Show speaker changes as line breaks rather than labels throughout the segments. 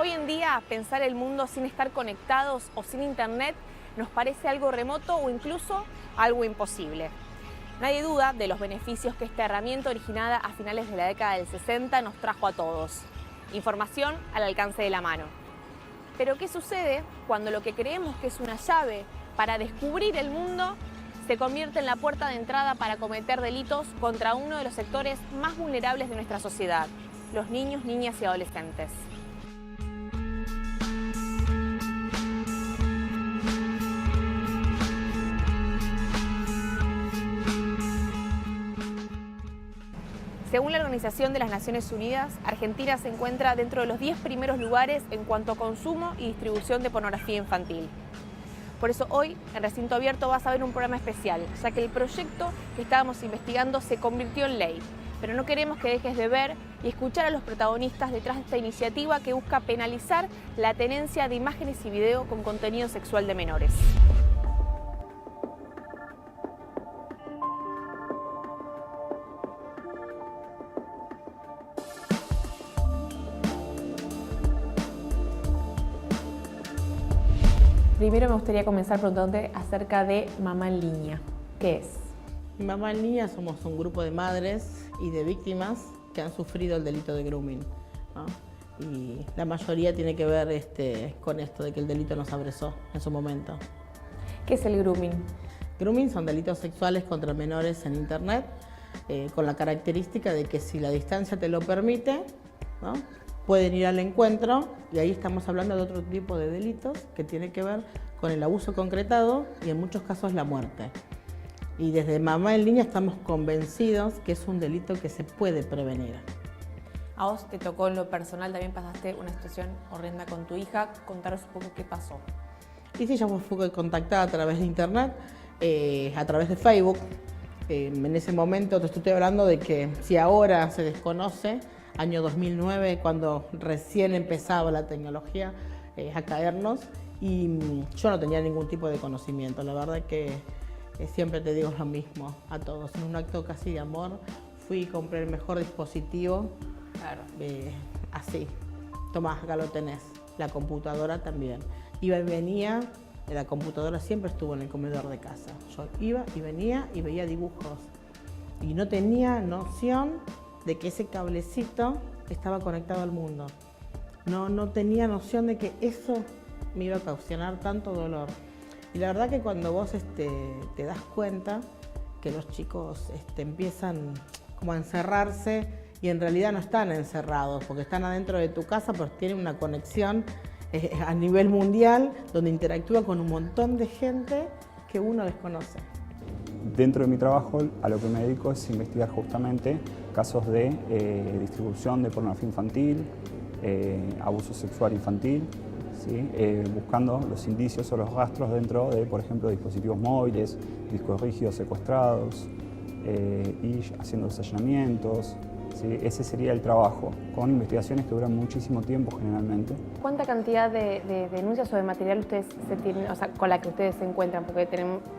Hoy en día, pensar el mundo sin estar conectados o sin internet nos parece algo remoto o incluso algo imposible. Nadie duda de los beneficios que esta herramienta originada a finales de la década del 60 nos trajo a todos. Información al alcance de la mano. Pero ¿qué sucede cuando lo que creemos que es una llave para descubrir el mundo se convierte en la puerta de entrada para cometer delitos contra uno de los sectores más vulnerables de nuestra sociedad, los niños, niñas y adolescentes? Según la Organización de las Naciones Unidas, Argentina se encuentra dentro de los 10 primeros lugares en cuanto a consumo y distribución de pornografía infantil. Por eso hoy, en Recinto Abierto, vas a ver un programa especial, ya que el proyecto que estábamos investigando se convirtió en ley. Pero no queremos que dejes de ver y escuchar a los protagonistas detrás de esta iniciativa que busca penalizar la tenencia de imágenes y video con contenido sexual de menores. Primero me gustaría comenzar preguntándote acerca de Mamá en Línea. ¿Qué es?
Mamá en Línea somos un grupo de madres y de víctimas que han sufrido el delito de grooming, ¿no? Y la mayoría tiene que ver con esto de que el delito nos apresó en su momento.
¿Qué es el grooming?
Grooming son delitos sexuales contra menores en internet, con la característica de que si la distancia te lo permite, ¿no?, pueden ir al encuentro, y ahí estamos hablando de otro tipo de delitos que tiene que ver con el abuso concretado y en muchos casos la muerte. Y desde Mamá en Línea estamos convencidos que es un delito que se puede prevenir.
A vos te tocó en lo personal, también pasaste una situación horrenda con tu hija. Contaros un poco qué pasó.
Y sí, ya fue contactada a través de internet, a través de Facebook. En ese momento te estoy hablando de que si ahora se desconoce, año 2009, cuando recién empezaba la tecnología a caernos, y yo no tenía ningún tipo de conocimiento. La verdad que siempre te digo lo mismo a todos. En un acto casi de amor, fui y compré el mejor dispositivo.
Claro.
Así, tomá, acá lo tenés. La computadora también. Iba y venía, la computadora siempre estuvo en el comedor de casa. Yo iba y venía y veía dibujos. Y no tenía noción de que ese cablecito estaba conectado al mundo. No tenía noción de que eso me iba a ocasionar tanto dolor. Y la verdad que cuando vos te das cuenta que los chicos empiezan como a encerrarse, y en realidad no están encerrados, porque están adentro de tu casa, pero tienen una conexión a nivel mundial, donde interactúa con un montón de gente que uno desconoce.
Dentro de mi trabajo, a lo que me dedico es investigar justamente casos de distribución de pornografía infantil, abuso sexual infantil, ¿sí? Buscando los indicios o los rastros dentro de, por ejemplo, dispositivos móviles, discos rígidos secuestrados, y haciendo los allanamientos. ¿Sí? Ese sería el trabajo, con investigaciones que duran muchísimo tiempo generalmente.
¿Cuánta cantidad de denuncias o de material ustedes tienen, o sea, con la que ustedes se encuentran? Porque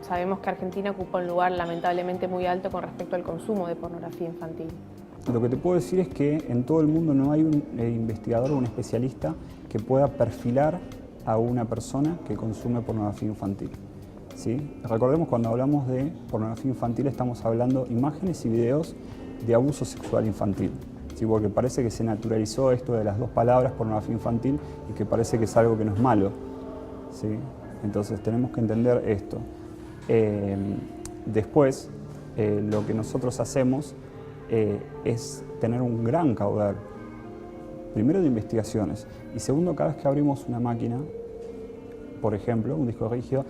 sabemos que Argentina ocupa un lugar lamentablemente muy alto con respecto al consumo de pornografía infantil.
Lo que te puedo decir es que en todo el mundo no hay un investigador o un especialista que pueda perfilar a una persona que consume pornografía infantil. ¿Sí? Recordemos, cuando hablamos de pornografía infantil estamos hablando de imágenes y videos de abuso sexual infantil, ¿sí? Porque parece que se naturalizó esto de las dos palabras, pornografía infantil, y que parece que es algo que no es malo, ¿sí? Entonces tenemos que entender esto. Después, lo que nosotros hacemos es tener un gran caudal, primero de investigaciones, y segundo, cada vez que abrimos una máquina, por ejemplo, un disco rígido,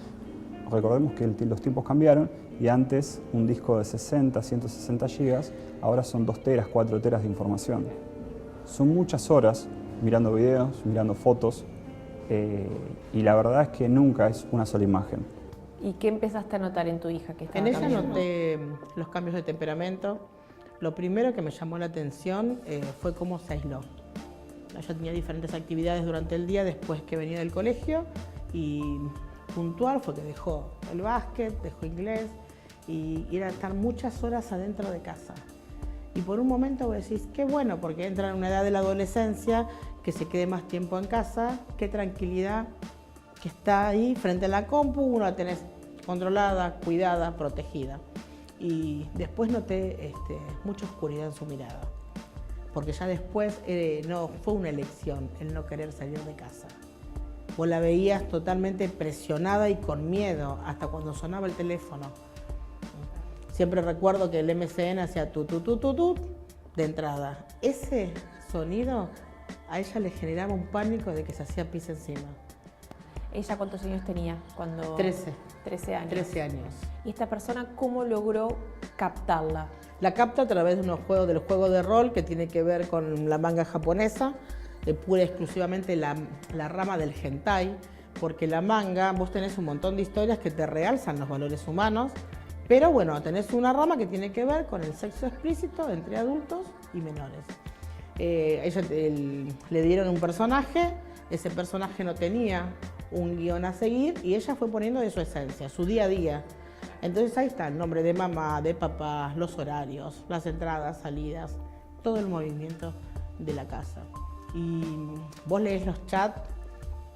recordemos que los tiempos cambiaron, y antes un disco de 60, 160 gigas, ahora son 2 teras, 4 teras de información. Son muchas horas mirando videos, mirando fotos, y la verdad es que nunca es una sola imagen.
¿Y qué empezaste a notar en tu hija que estaba
En ella
cambiando?
noté los cambios de temperamento. Lo primero que me llamó la atención fue cómo se aisló. Ella tenía diferentes actividades durante el día después que venía del colegio, y puntual fue que dejó el básquet, dejó inglés, y era estar muchas horas adentro de casa. Y por un momento vos decís, qué bueno, porque entra en una edad de la adolescencia, que se quede más tiempo en casa, qué tranquilidad que está ahí frente a la compu, uno la tenés controlada, cuidada, protegida. Y después noté mucha oscuridad en su mirada, porque ya después no fue una elección el no querer salir de casa. Vos la veías totalmente presionada y con miedo, hasta cuando sonaba el teléfono. Siempre recuerdo que el MSN hacía tu de entrada. Ese sonido a ella le generaba un pánico de que se hacía pis encima.
¿Ella cuántos años tenía cuando...?
13.
13 años.
13 años.
¿Y esta persona cómo logró captarla?
La capta a través de del juego de rol que tiene que ver con la manga japonesa, pura exclusivamente la rama del hentai, porque la manga, vos tenés un montón de historias que te realzan los valores humanos, pero bueno, tenés una rama que tiene que ver con el sexo explícito entre adultos y menores. Ella le dieron un personaje, ese personaje no tenía un guión a seguir y ella fue poniendo de su esencia, su día a día. Entonces ahí está el nombre de mamá, de papá, los horarios, las entradas, salidas, todo el movimiento de la casa. Y vos lees los chats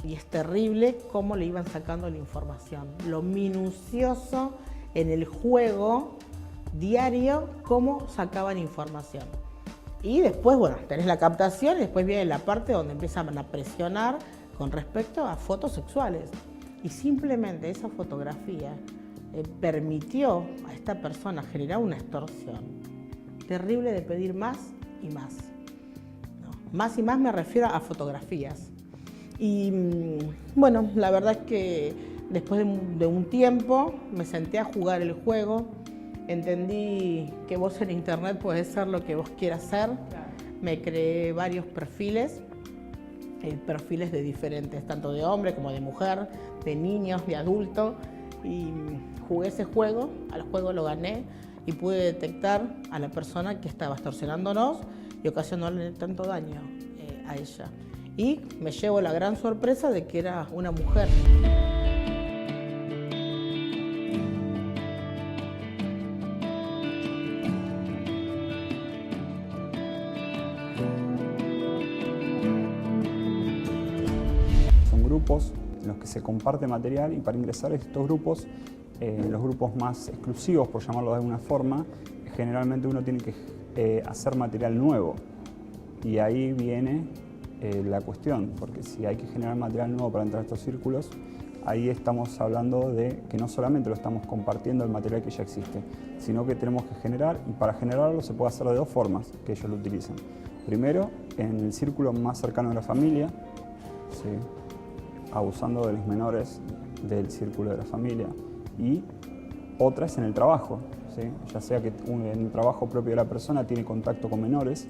y es terrible cómo le iban sacando la información, lo minucioso en el juego diario, cómo sacaban información. Y después, bueno, tenés la captación y después viene la parte donde empiezan a presionar con respecto a fotos sexuales. Y simplemente esa fotografía permitió a esta persona generar una extorsión terrible de pedir más y más. No, más y más me refiero a fotografías. Y bueno, la verdad es que después de un tiempo me senté a jugar el juego, entendí que vos en internet podés ser lo que vos quieras ser. Claro. Me creé varios perfiles de diferentes, tanto de hombre como de mujer, de niños, de adultos, y jugué ese juego, al juego lo gané y pude detectar a la persona que estaba extorsionándonos y ocasionándole tanto daño a ella. Y me llevo la gran sorpresa de que era una mujer.
En los que se comparte material y para ingresar a estos grupos, los grupos más exclusivos, por llamarlo de alguna forma, generalmente uno tiene que hacer material nuevo y ahí viene la cuestión, porque si hay que generar material nuevo para entrar a estos círculos, ahí estamos hablando de que no solamente lo estamos compartiendo el material que ya existe, sino que tenemos que generar, y para generarlo se puede hacer de dos formas que ellos lo utilizan. Primero, en el círculo más cercano de la familia, ¿sí?, abusando de los menores del círculo de la familia, y otra es en el trabajo, ¿sí?, ya sea que en el trabajo propio de la persona tiene contacto con menores,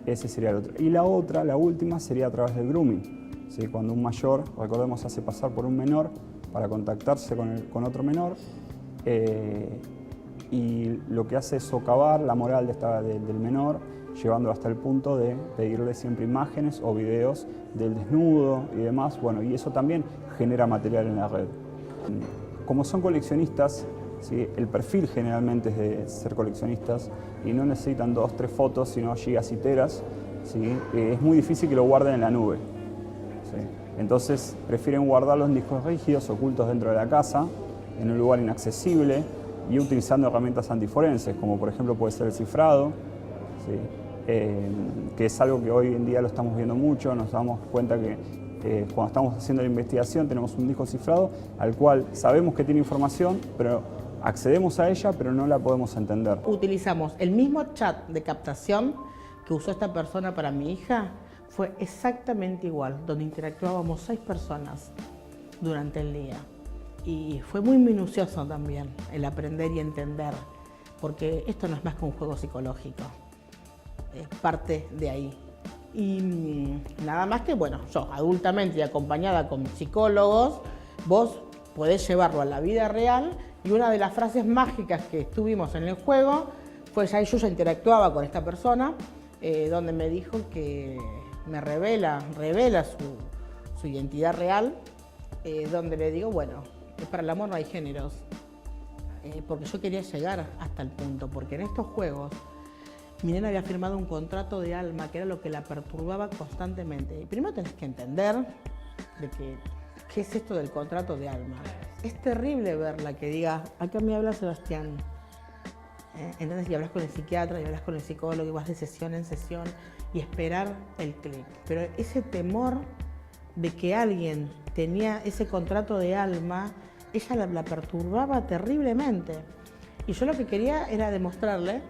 ese sería el otro. Y la otra, la última, sería a través del grooming, ¿sí?, cuando un mayor, recordemos, hace pasar por un menor para contactarse con otro menor, y lo que hace es socavar la moral del menor, llevándolo hasta el punto de pedirle siempre imágenes o videos del desnudo y demás. Bueno, y eso también genera material en la red. Como son coleccionistas, ¿sí?, el perfil generalmente es de ser coleccionistas y no necesitan 2 o 3 fotos, sino gigas y teras, ¿sí?, es muy difícil que lo guarden en la nube, ¿sí? Entonces prefieren guardarlos en discos rígidos ocultos dentro de la casa, en un lugar inaccesible y utilizando herramientas antiforenses, como por ejemplo puede ser el cifrado, ¿sí?, que es algo que hoy en día lo estamos viendo mucho. Nos damos cuenta que cuando estamos haciendo la investigación tenemos un disco cifrado al cual sabemos que tiene información, pero accedemos a ella, pero no la podemos entender.
Utilizamos el mismo chat de captación que usó esta persona para mi hija, fue exactamente igual, donde interactuábamos 6 personas durante el día. Y fue muy minucioso también el aprender y entender, porque esto no es más que un juego psicológico. Es parte de ahí. Y nada más que, bueno, yo adultamente y acompañada con psicólogos, vos podés llevarlo a la vida real, y una de las frases mágicas que tuvimos en el juego fue, yo ya interactuaba con esta persona, donde me dijo que me revela su identidad real, donde le digo, bueno, para el amor no hay géneros, porque yo quería llegar hasta el punto, porque en estos juegos mi nena había firmado un contrato de alma, que era lo que la perturbaba constantemente. Y primero tenés que entender de qué es esto del contrato de alma. Es terrible verla que diga, acá me habla Sebastián. ¿Entendés? Y hablas con el psiquiatra, y hablas con el psicólogo, y vas de sesión en sesión, y esperar el clic. Pero ese temor de que alguien tenía ese contrato de alma, ella la perturbaba terriblemente. Y yo lo que quería era demostrarle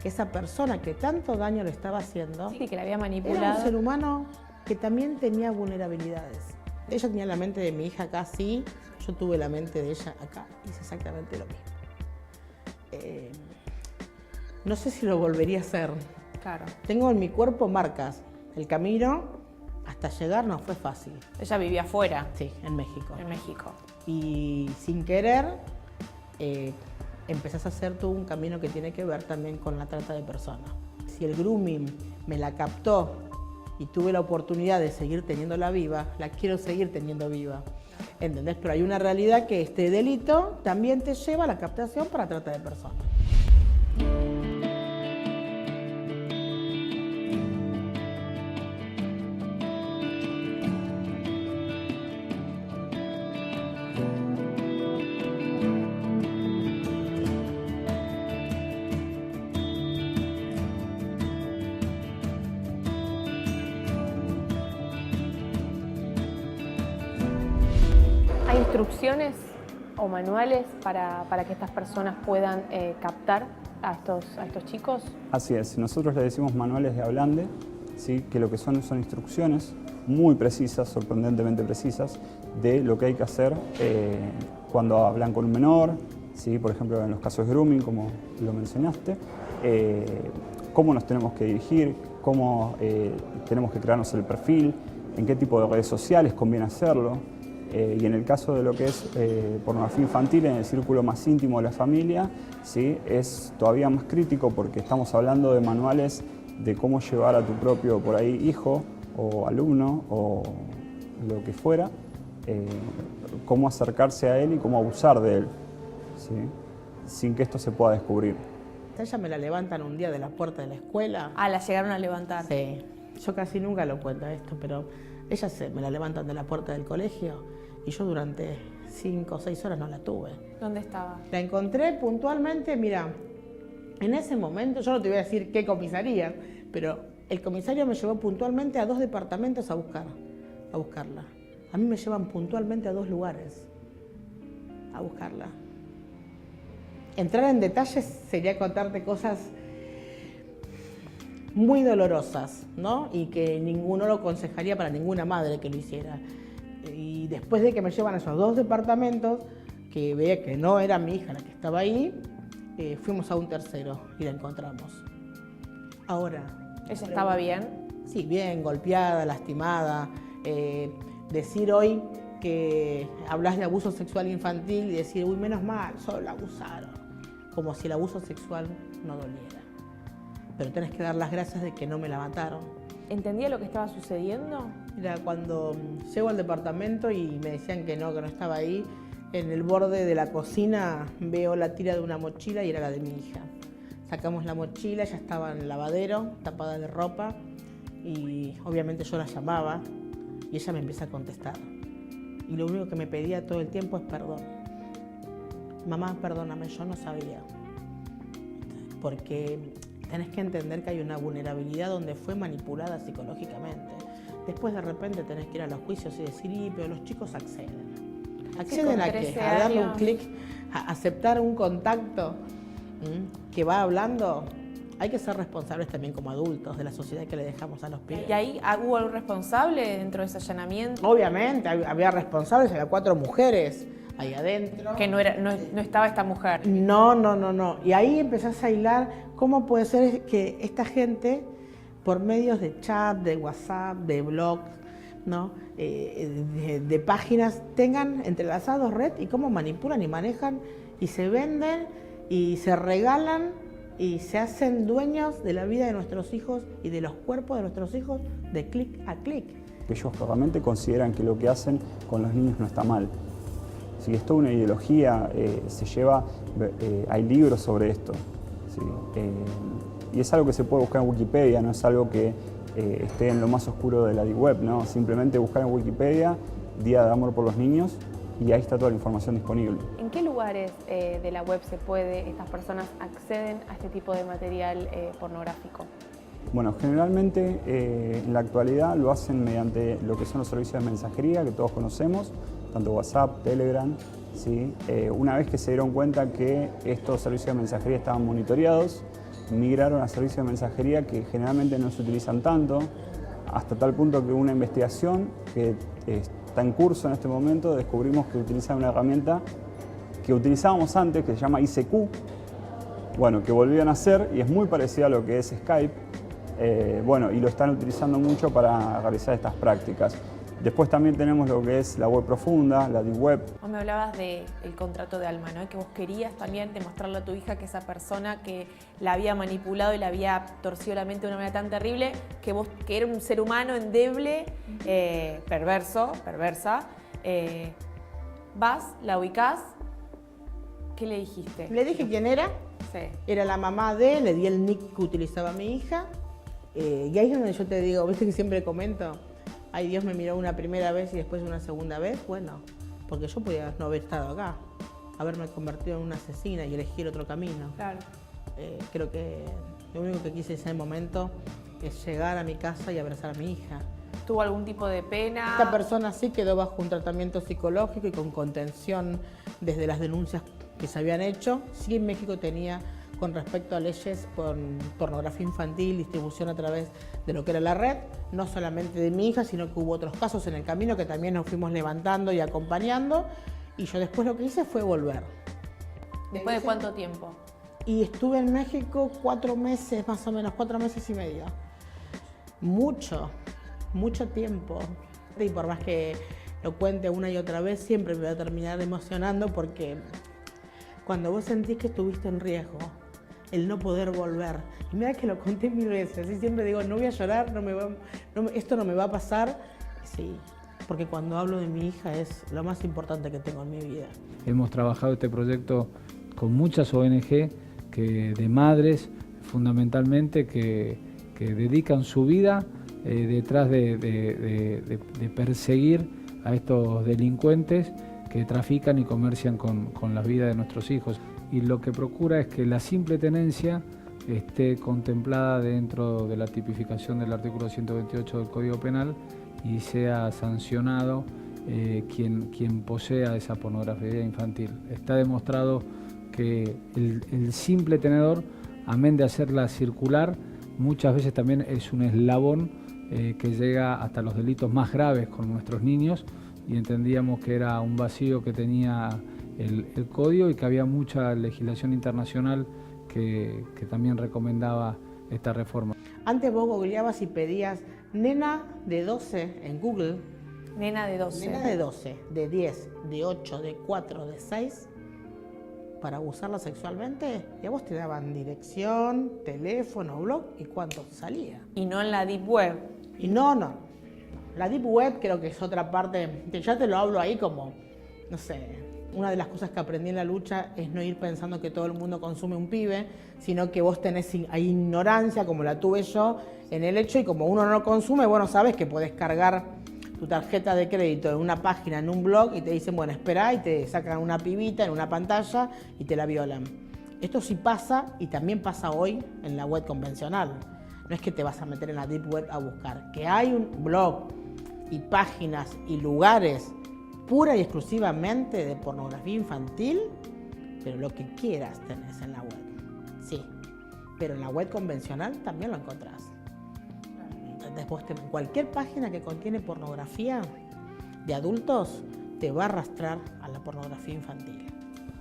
que esa persona que tanto daño le estaba haciendo,
Sí, que la había manipulado.
era un ser humano que también tenía vulnerabilidades. Ella tenía la mente de mi hija acá, sí, yo tuve la mente de ella acá, hice exactamente lo mismo. No sé si lo volvería a hacer.
Claro.
Tengo en mi cuerpo marcas. El camino hasta llegar no fue fácil.
Ella vivía afuera,
Sí, en México.
en México.
Y sin querer, empezás a hacer tú un camino que tiene que ver también con la trata de personas. Si el grooming me la captó y tuve la oportunidad de seguir teniéndola viva, la quiero seguir teniendo viva. ¿Entendés? Pero hay una realidad que este delito también te lleva a la captación para trata de personas.
¿Hay instrucciones o manuales para que estas personas puedan captar a estos chicos?
Así es, nosotros le decimos manuales de Ablande, ¿sí? Que lo que son instrucciones muy precisas, sorprendentemente precisas, de lo que hay que hacer cuando hablan con un menor, ¿sí? Por ejemplo en los casos de grooming, como lo mencionaste, cómo nos tenemos que dirigir, cómo tenemos que crearnos el perfil, en qué tipo de redes sociales conviene hacerlo. Y en el caso de lo que es pornografía infantil en el círculo más íntimo de la familia, ¿sí? Es todavía más crítico porque estamos hablando de manuales de cómo llevar a tu propio, por ahí, hijo o alumno o lo que fuera, cómo acercarse a él y cómo abusar de él, ¿sí? Sin que esto se pueda descubrir.
Ella me la levantan un día de la puerta de la escuela.
Ah, la llegaron a levantar.
Sí, yo casi nunca lo cuento esto, pero ella me la levantan de la puerta del colegio y yo durante 5 o 6 horas no la tuve.
¿Dónde estaba?
La encontré puntualmente, mira, en ese momento, yo no te voy a decir qué comisaría, pero el comisario me llevó puntualmente a 2 departamentos a buscarla. A mí me llevan puntualmente a 2 lugares a buscarla. Entrar en detalles sería contarte cosas muy dolorosas, ¿no? Y que ninguno lo aconsejaría para ninguna madre que lo hiciera. Y después de que me llevan a esos 2 departamentos, que veía que no era mi hija la que estaba ahí, fuimos a un tercero y la encontramos. Ahora.
¿Ella estaba bien?
Sí, bien, golpeada, lastimada. Decir hoy que hablas de abuso sexual infantil y decir, uy, menos mal, solo la abusaron. Como si el abuso sexual no doliera. Pero tenés que dar las gracias de que no me la mataron.
¿Entendía lo que estaba sucediendo?
Mira, cuando llego al departamento y me decían que no estaba ahí, en el borde de la cocina veo la tira de una mochila y era la de mi hija. Sacamos la mochila, ella estaba en el lavadero, tapada de ropa, y obviamente yo la llamaba y ella me empieza a contestar. Y lo único que me pedía todo el tiempo es perdón. Mamá, perdóname, yo no sabía. Porque tenés que entender que hay una vulnerabilidad donde fue manipulada psicológicamente. Después de repente tenés que ir a los juicios y decir, pero los chicos acceden. ¿Acceden a qué? A darle un clic, a aceptar un contacto que va hablando. Hay que ser responsables también como adultos de la sociedad que le dejamos a los pibes.
¿Y ahí hubo un responsable dentro de ese allanamiento?
Obviamente, había responsables, había 4 mujeres ahí adentro.
Que no estaba esta mujer.
No. Y ahí empezás a hilar cómo puede ser que esta gente, por medios de chat, de WhatsApp, de blogs, ¿no? de páginas, tengan entrelazados red y cómo manipulan y manejan y se venden y se regalan y se hacen dueños de la vida de nuestros hijos y de los cuerpos de nuestros hijos de clic a clic.
Ellos realmente consideran que lo que hacen con los niños no está mal. Si es toda una ideología, hay libros sobre esto. ¿Sí? Y es algo que se puede buscar en Wikipedia, no es algo que esté en lo más oscuro de la Deep Web, ¿no? Simplemente buscar en Wikipedia Día de Amor por los Niños y ahí está toda la información disponible.
¿En qué lugares de la web estas personas acceden a este tipo de material pornográfico?
Bueno, generalmente en la actualidad lo hacen mediante lo que son los servicios de mensajería que todos conocemos, tanto WhatsApp, Telegram, ¿sí? Una vez que se dieron cuenta que estos servicios de mensajería estaban monitoreados, migraron a servicios de mensajería que generalmente no se utilizan tanto, hasta tal punto que una investigación que está en curso en este momento descubrimos que utilizan una herramienta que utilizábamos antes, que se llama ICQ, bueno, que volvían a hacer y es muy parecida a lo que es Skype, bueno, y lo están utilizando mucho para realizar estas prácticas. Después también tenemos lo que es la web profunda, la Deep Web.
Vos me hablabas del contrato de alma, ¿no? Que vos querías también demostrarle a tu hija que esa persona que la había manipulado y la había torcido la mente de una manera tan terrible, que era un ser humano endeble, perversa, vas, la ubicás, ¿qué le dijiste?
Le dije quién era,
Sí.
era la mamá le di el nick que utilizaba mi hija, y ahí es donde yo te digo, viste que siempre comento, ay, Dios me miró una primera vez y después una segunda vez, bueno, porque yo podía no haber estado acá, haberme convertido en una asesina y elegir otro camino.
Claro.
Creo que lo único que quise en ese momento es llegar a mi casa y abrazar a mi hija.
¿Tuvo algún tipo de pena?
Esta persona sí quedó bajo un tratamiento psicológico y con contención desde las denuncias que se habían hecho. Sí, en México tenía, con respecto a leyes con pornografía infantil, distribución a través de lo que era la red, no solamente de mi hija, sino que hubo otros casos en el camino que también nos fuimos levantando y acompañando, y yo después lo que hice fue volver.
¿Después de cuánto tiempo?
Y estuve en México 4 meses, más o menos, 4 meses y medio. Mucho tiempo. Y por más que lo cuente una y otra vez, siempre me voy a terminar emocionando porque cuando vos sentís que estuviste en riesgo, el no poder volver. Y mira que lo conté 1000 veces, y siempre digo, no voy a llorar, esto no me va a pasar. Sí, porque cuando hablo de mi hija es lo más importante que tengo en mi vida.
Hemos trabajado este proyecto con muchas ONG de madres, fundamentalmente, que dedican su vida detrás de perseguir a estos delincuentes que trafican y comercian con la vida de nuestros hijos. Y lo que procura es que la simple tenencia esté contemplada dentro de la tipificación del artículo 128 del Código Penal y sea sancionado quien posea esa pornografía infantil. Está demostrado que el simple tenedor, amén de hacerla circular, muchas veces también es un eslabón que llega hasta los delitos más graves con nuestros niños, y entendíamos que era un vacío que tenía el código y que había mucha legislación internacional que también recomendaba esta reforma.
Antes vos googleabas y pedías nena de 12 en Google.
Nena de 12.
Nena de 12, de 10, de 8, de 4, de 6, para abusarla sexualmente, y a vos te daban dirección, teléfono, blog y cuánto salía.
Y no en la Deep Web.
Y no. La Deep Web creo que es otra parte, que ya te lo hablo ahí como, no sé, una de las cosas que aprendí en la lucha es no ir pensando que todo el mundo consume un pibe, sino que vos tenés ahí ignorancia, como la tuve yo, en el hecho, y como uno no lo consume, bueno, sabes que podés cargar tu tarjeta de crédito en una página, en un blog, y te dicen, bueno, esperá, y te sacan una pibita en una pantalla y te la violan. Esto sí pasa, y también pasa hoy en la web convencional. No es que te vas a meter en la Deep Web a buscar, que hay un blog y páginas y lugares pura y exclusivamente de pornografía infantil, pero lo que quieras tenés en la web. Sí, pero en la web convencional también lo encontrás. Después cualquier página que contiene pornografía de adultos te va a arrastrar a la pornografía infantil.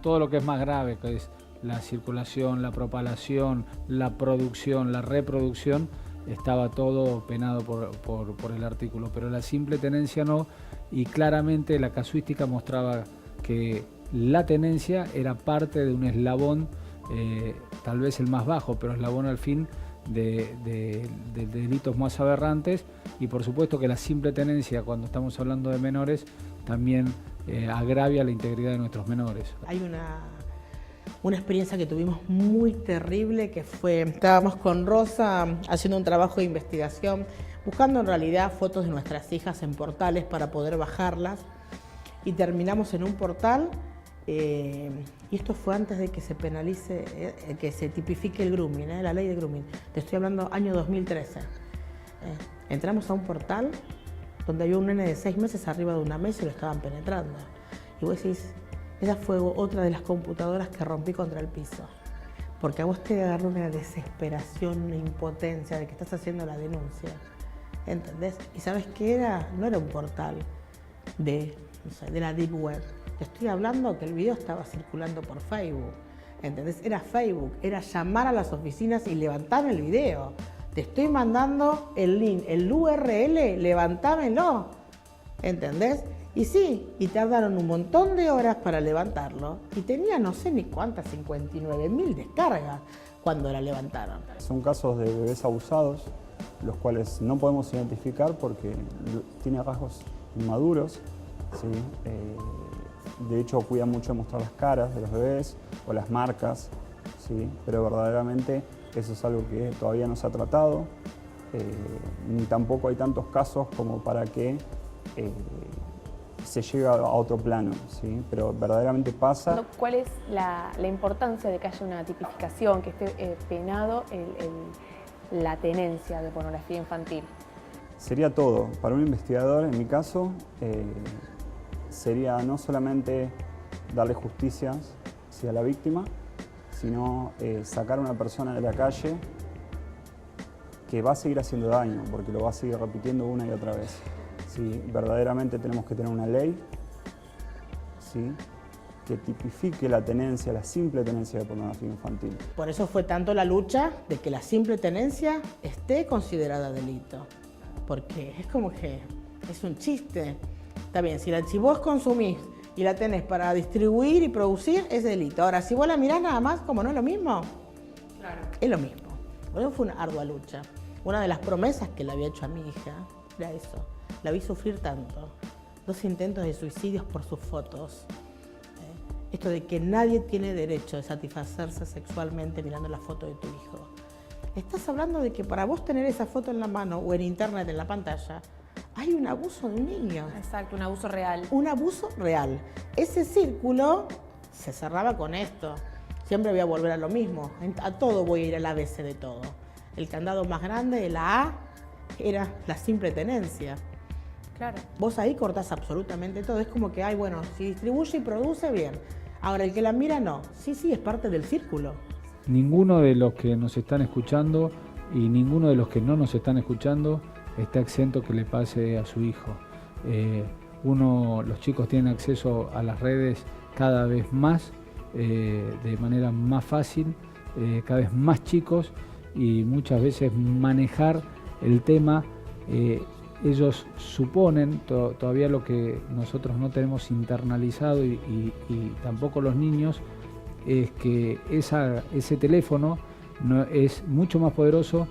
Todo lo que es más grave, que es la circulación, la propalación, la producción, la reproducción, estaba todo penado por el artículo, pero la simple tenencia no, y claramente la casuística mostraba que la tenencia era parte de un eslabón, tal vez el más bajo, pero eslabón al fin de delitos más aberrantes, y por supuesto que la simple tenencia, cuando estamos hablando de menores, también agravia la integridad de nuestros menores.
Hay una una experiencia que tuvimos muy terrible, que fue, estábamos con Rosa haciendo un trabajo de investigación, buscando en realidad fotos de nuestras hijas en portales para poder bajarlas, y terminamos en un portal, y esto fue antes de que se penalice, que se tipifique el grooming, la ley de grooming. Te estoy hablando año 2013. Entramos a un portal donde había un nene de 6 meses arriba de una mesa y lo estaban penetrando. Y vos decís, esa fue otra de las computadoras que rompí contra el piso. Porque a vos te agarra una desesperación, una impotencia de que estás haciendo la denuncia. ¿Entendés? ¿Y sabes qué era? No era un portal de la Deep Web. Te estoy hablando que el video estaba circulando por Facebook. ¿Entendés? Era Facebook, era llamar a las oficinas y levantarme el video. Te estoy mandando el link, el URL, levantámelo. ¿Entendés? Y sí, y tardaron un montón de horas para levantarlo. Y tenía no sé ni cuántas, 59.000 descargas cuando la levantaron. Son
casos de bebés abusados, los cuales no podemos identificar porque tiene rasgos inmaduros, ¿sí? De hecho, cuida mucho de mostrar las caras de los bebés o las marcas, ¿sí? Pero verdaderamente eso es algo que todavía no se ha tratado, ni tampoco hay tantos casos como para que se llegue a otro plano, ¿sí? Pero verdaderamente pasa.
¿Cuál es la importancia de que haya una tipificación, que esté penado la tenencia de pornografía infantil?
Sería todo. Para un investigador, en mi caso, sería no solamente darle justicia a la víctima, sino sacar a una persona de la calle que va a seguir haciendo daño, porque lo va a seguir repitiendo una y otra vez. ¿Sí? Verdaderamente tenemos que tener una ley, ¿sí?, que tipifique la tenencia, la simple tenencia de pornografía infantil.
Por eso fue tanto la lucha de que la simple tenencia esté considerada delito. Porque es como que es un chiste. Está bien, si vos consumís y la tenés para distribuir y producir, es delito. Ahora, si vos la mirás nada más, como no es lo mismo, claro, es lo mismo. Por eso fue una ardua lucha. Una de las promesas que le había hecho a mi hija era eso. La vi sufrir tanto. 2 intentos de suicidios por sus fotos. Esto de que nadie tiene derecho de satisfacerse sexualmente mirando la foto de tu hijo. Estás hablando de que para vos tener esa foto en la mano o en internet, en la pantalla, hay un abuso de un niño.
Exacto, un abuso real.
Un abuso real. Ese círculo se cerraba con esto. Siempre voy a volver a lo mismo. A todo voy a ir al ABC de todo. El candado más grande, la A, era la simple tenencia.
Claro.
Vos ahí cortás absolutamente todo. Es como que, bueno, si distribuye y produce, bien. Ahora, el que la mira, no. Sí, es parte del círculo.
Ninguno de los que nos están escuchando y ninguno de los que no nos están escuchando está exento que le pase a su hijo. Los chicos tienen acceso a las redes cada vez más, de manera más fácil, cada vez más chicos, y muchas veces manejar el tema, ellos suponen, todavía lo que nosotros no tenemos internalizado y tampoco los niños, es que ese teléfono es mucho más poderoso